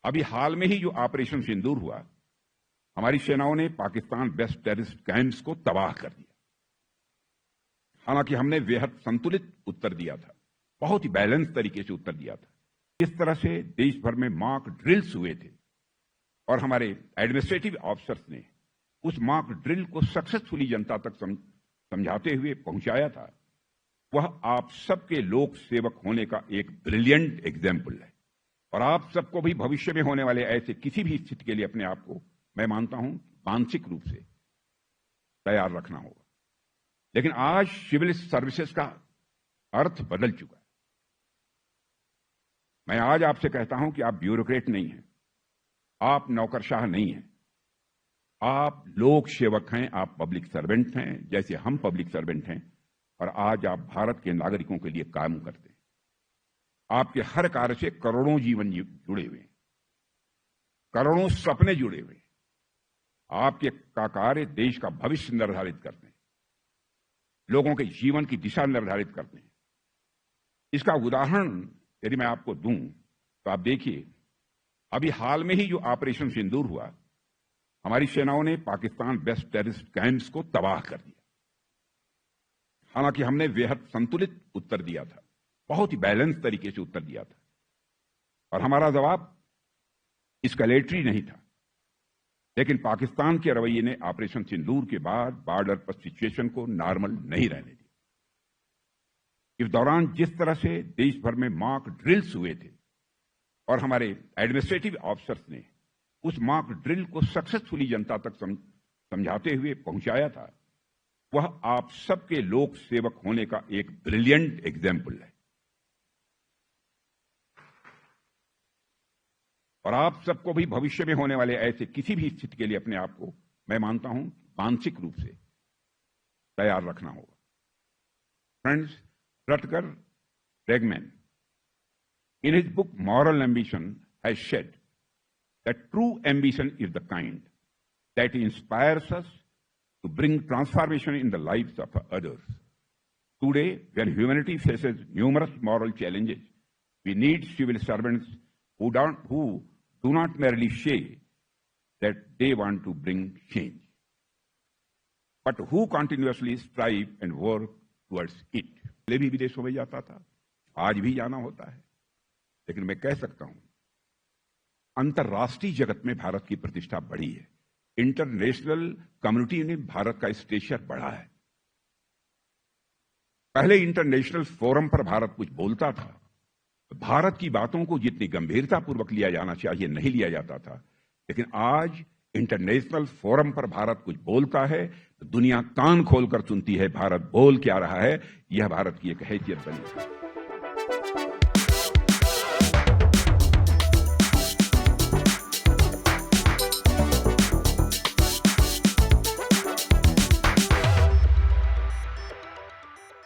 अभी हाल में ही जो ऑपरेशन सिंदूर हुआ, हमारी सेनाओं ने पाकिस्तान बेस्ड टेररिस्ट कैंप्स को तबाह कर दिया। हालांकि हमने बेहद संतुलित उत्तर दिया था, बहुत ही बैलेंस तरीके से उत्तर दिया था। इस तरह से देश भर में मॉक ड्रिल्स हुए थे और हमारे एडमिनिस्ट्रेटिव ऑफिसर्स ने उस मॉक ड्रिल को सक्सेसफुली जनता तक समझाते हुए पहुंचाया था। वह आप सबके लोक सेवक होने का एक ब्रिलियंट एग्जाम्पल है और आप सबको भी भविष्य में होने वाले ऐसे किसी भी स्थिति के लिए अपने आप को, मैं मानता हूं, मानसिक रूप से तैयार रखना होगा। लेकिन आज सिविल सर्विसेज का अर्थ बदल चुका है। मैं आज आपसे कहता हूं कि आप ब्यूरोक्रेट नहीं हैं, आप नौकरशाह नहीं हैं, आप लोक सेवक हैं, आप पब्लिक सर्वेंट हैं, जैसे हम पब्लिक सर्वेंट हैं। और आज आप भारत के नागरिकों के लिए काम करते हैं। आपके हर कार्य से करोड़ों जीवन जुड़े हुए हैं, करोड़ों सपने जुड़े हुए हैं। आपके कार्य देश का भविष्य निर्धारित करते हैं, लोगों के जीवन की दिशा निर्धारित करते हैं। इसका उदाहरण यदि मैं आपको दूं तो आप देखिए, अभी हाल में ही जो ऑपरेशन सिंदूर हुआ, हमारी सेनाओं ने पाकिस्तान बेस्ड टेररिस्ट कैंप्स को तबाह कर दिया। हालांकि हमने बेहद संतुलित उत्तर दिया था, बहुत ही बैलेंस तरीके से उत्तर दिया था और हमारा जवाब एस्केलेटरी नहीं था। लेकिन पाकिस्तान के रवैये ने ऑपरेशन सिंदूर के बाद बॉर्डर पर सिचुएशन को नॉर्मल नहीं रहने दिया। इस दौरान जिस तरह से देश भर में मॉक ड्रिल्स हुए थे और हमारे एडमिनिस्ट्रेटिव ऑफिसर्स ने उस मॉक ड्रिल को सक्सेसफुली जनता तक समझाते हुए पहुंचाया था, वह आप सबके लोक सेवक होने का एक ब्रिलियंट एग्जाम्पल है और आप सबको भी भविष्य में होने वाले ऐसे किसी भी स्थिति के लिए अपने आप को, मैं मानता हूं, मानसिक रूप से तैयार रखना होगा। Friends, Rutger Bregman in his book Moral Ambition has said that true ambition is the kind that inspires us to bring transformation in the lives of others. Today, when humanity faces numerous moral challenges, we need civil servants who do not merely say that they want to bring change, but who continuously strive and work towards it. पहले भी विदेशों में जाता था, आज भी जाना होता है, लेकिन मैं कह सकता हूं अंतर्राष्ट्रीय जगत में भारत की प्रतिष्ठा बढ़ी है। इंटरनेशनल कम्युनिटी ने भारत का स्टेचर बढ़ा है। पहले इंटरनेशनल फोरम पर भारत कुछ बोलता था, भारत की बातों को जितनी गंभीरतापूर्वक लिया जाना चाहिए नहीं लिया जाता था। लेकिन आज इंटरनेशनल फोरम पर भारत कुछ बोलता है तो दुनिया कान खोलकर सुनती है भारत बोल क्या रहा है। यह भारत की एक हैसियत बनी है।